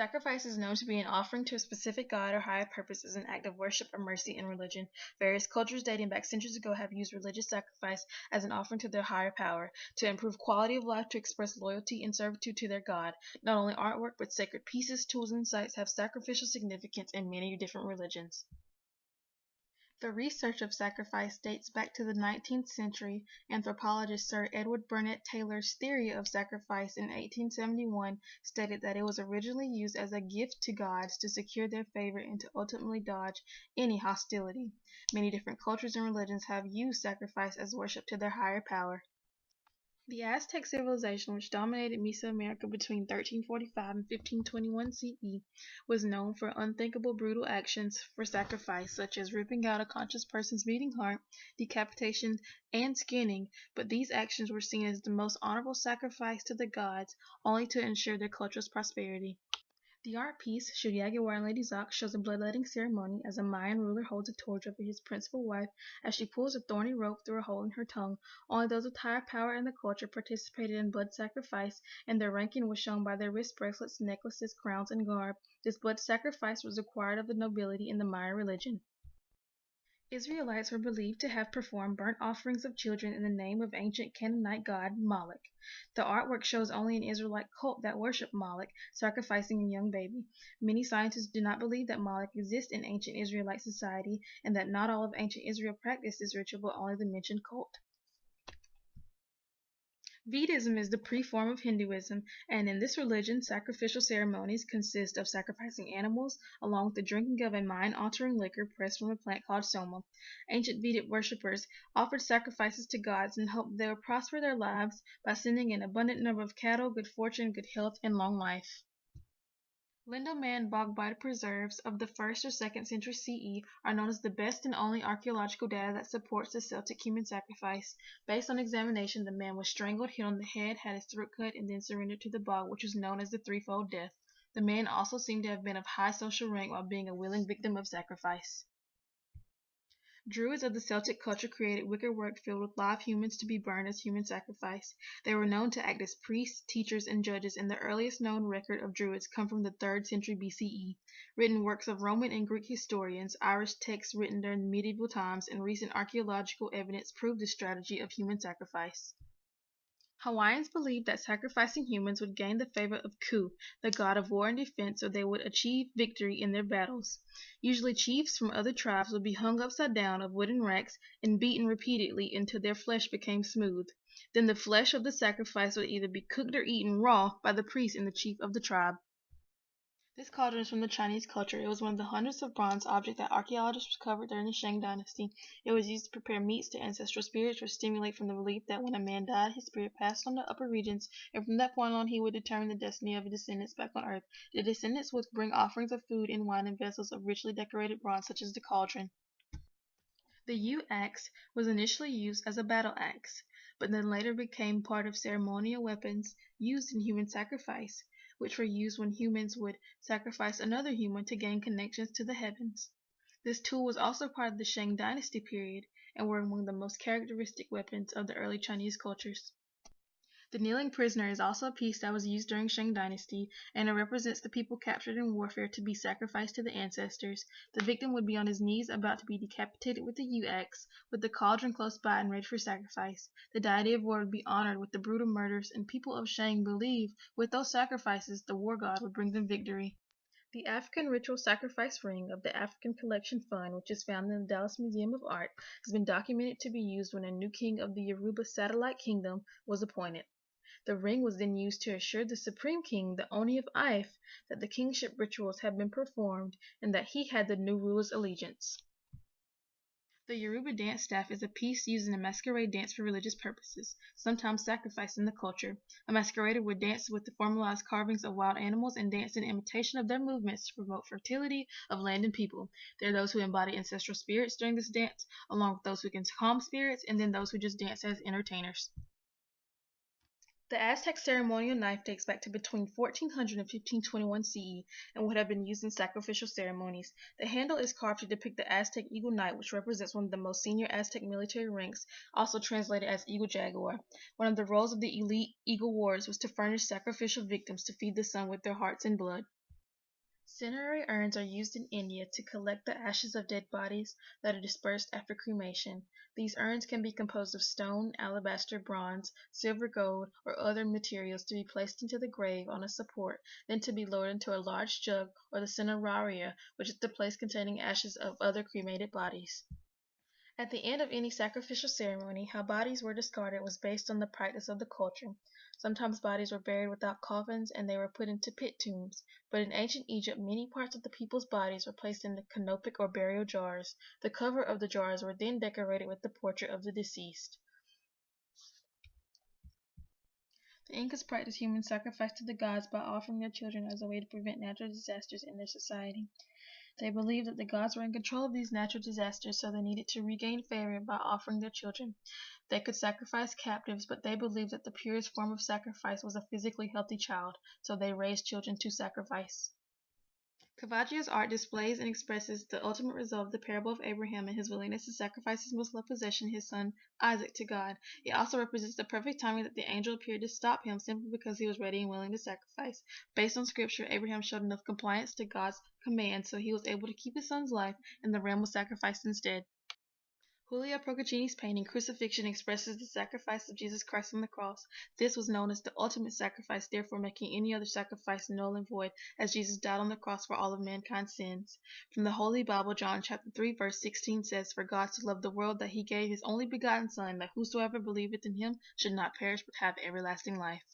Sacrifice is known to be an offering to a specific god or higher purpose as an act of worship or mercy in religion. Various cultures dating back centuries ago have used religious sacrifice as an offering to their higher power, to improve quality of life, to express loyalty and servitude to their god. Not only artwork, but sacred pieces, tools, and sites have sacrificial significance in many different religions. The research of sacrifice dates back to the 19th century. Anthropologist Sir Edward Burnett Taylor's theory of sacrifice in 1871 stated that it was originally used as a gift to gods to secure their favor and to ultimately dodge any hostility. Many different cultures and religions have used sacrifice as worship to their higher power. The Aztec civilization, which dominated Mesoamerica between 1345 and 1521 CE, was known for unthinkable brutal actions for sacrifice, such as ripping out a conscious person's beating heart, decapitation, and skinning, but these actions were seen as the most honorable sacrifice to the gods, only to ensure their culture's prosperity. The art piece, Should Jaguar and Lady Zoc, shows a bloodletting ceremony as a Mayan ruler holds a torch over his principal wife as she pulls a thorny rope through a hole in her tongue. Only those with higher power in the culture participated in blood sacrifice, and their ranking was shown by their wrist bracelets, necklaces, crowns, and garb. This blood sacrifice was required of the nobility in the Mayan religion. Israelites were believed to have performed burnt offerings of children in the name of ancient Canaanite god Moloch. The artwork shows only an Israelite cult that worshiped Moloch, sacrificing a young baby. Many scientists do not believe that Moloch exists in ancient Israelite society, and that not all of ancient Israel practiced this ritual, but only the mentioned cult. Vedism is the pre-form of Hinduism, and in this religion, sacrificial ceremonies consist of sacrificing animals, along with the drinking of a mind-altering liquor pressed from a plant called soma. Ancient Vedic worshippers offered sacrifices to gods and hoped they would prosper their lives by sending an abundant number of cattle, good fortune, good health, and long life. Lindemann Bogbite preserves of the 1st or 2nd century CE are known as the best and only archaeological data that supports the Celtic human sacrifice. Based on examination, the man was strangled, hit on the head, had his throat cut, and then surrendered to the bog, which was known as the threefold death. The man also seemed to have been of high social rank while being a willing victim of sacrifice. Druids of the Celtic culture created wicker work filled with live humans to be burned as human sacrifice. They were known to act as priests, teachers, and judges, and the earliest known record of Druids come from the 3rd century BCE. Written works of Roman and Greek historians, Irish texts written during medieval times, and recent archaeological evidence prove this strategy of human sacrifice. Hawaiians believed that sacrificing humans would gain the favor of Ku, the god of war and defense, so they would achieve victory in their battles. Usually chiefs from other tribes would be hung upside down of wooden racks and beaten repeatedly until their flesh became smooth. Then the flesh of the sacrifice would either be cooked or eaten raw by the priest and the chief of the tribe. This cauldron is from the Chinese culture. It was one of the hundreds of bronze objects that archaeologists recovered during the Shang dynasty. It was used to prepare meats to ancestral spirits or stimulate from the belief that when a man died, his spirit passed on to upper regions, and from that point on he would determine the destiny of his descendants back on earth. The descendants would bring offerings of food and wine in vessels of richly decorated bronze, such as the cauldron. The yew axe was initially used as a battle axe, but then later became part of ceremonial weapons used in human sacrifice, which were used when humans would sacrifice another human to gain connections to the heavens. This tool was also part of the Shang dynasty period and were among the most characteristic weapons of the early Chinese cultures. The kneeling prisoner is also a piece that was used during Shang dynasty, and it represents the people captured in warfare to be sacrificed to the ancestors. The victim would be on his knees about to be decapitated with the yew axe, with the cauldron close by and ready for sacrifice. The deity of war would be honored with the brutal murders, and people of Shang believe with those sacrifices the war god would bring them victory. The African ritual sacrifice ring of the African Collection Fund, which is found in the Dallas Museum of Art, has been documented to be used when a new king of the Yoruba satellite kingdom was appointed. The ring was then used to assure the supreme king, the Oni of Ife, that the kingship rituals had been performed and that he had the new ruler's allegiance. The Yoruba dance staff is a piece used in a masquerade dance for religious purposes, sometimes sacrificed in the culture. A masquerader would dance with the formalized carvings of wild animals and dance in imitation of their movements to promote fertility of land and people. There are those who embody ancestral spirits during this dance, along with those who can calm spirits, and then those who just dance as entertainers. The Aztec ceremonial knife dates back to between 1400 and 1521 CE and would have been used in sacrificial ceremonies. The handle is carved to depict the Aztec eagle knight, which represents one of the most senior Aztec military ranks, also translated as eagle jaguar. One of the roles of the elite eagle warriors was to furnish sacrificial victims to feed the sun with their hearts and blood. Cinerary urns are used in India to collect the ashes of dead bodies that are dispersed after cremation. These urns can be composed of stone, alabaster, bronze, silver, gold, or other materials to be placed into the grave on a support, then to be lowered into a large jug or the cineraria, which is the place containing ashes of other cremated bodies. At the end of any sacrificial ceremony, how bodies were discarded was based on the practice of the culture. Sometimes bodies were buried without coffins and they were put into pit tombs, but in ancient Egypt many parts of the people's bodies were placed in the canopic or burial jars. The cover of the jars were then decorated with the portrait of the deceased. The Incas practiced human sacrifice to the gods by offering their children as a way to prevent natural disasters in their society. They believed that the gods were in control of these natural disasters, so they needed to regain favor by offering their children. They could sacrifice captives, but they believed that the purest form of sacrifice was a physically healthy child, so they raised children to sacrifice. Caravaggio's art displays and expresses the ultimate result of the parable of Abraham and his willingness to sacrifice his most loved possession, his son Isaac, to God. It also represents the perfect timing that the angel appeared to stop him simply because he was ready and willing to sacrifice. Based on scripture, Abraham showed enough compliance to God's command, so he was able to keep his son's life, and the ram was sacrificed instead. Julio Procaccini's painting "Crucifixion" expresses the sacrifice of Jesus Christ on the cross. This was known as the ultimate sacrifice, therefore making any other sacrifice null and void, as Jesus died on the cross for all of mankind's sins. From the Holy Bible, John chapter 3, verse 16 says, "For God so loved the world that he gave his only begotten Son, that whosoever believeth in him should not perish but have everlasting life."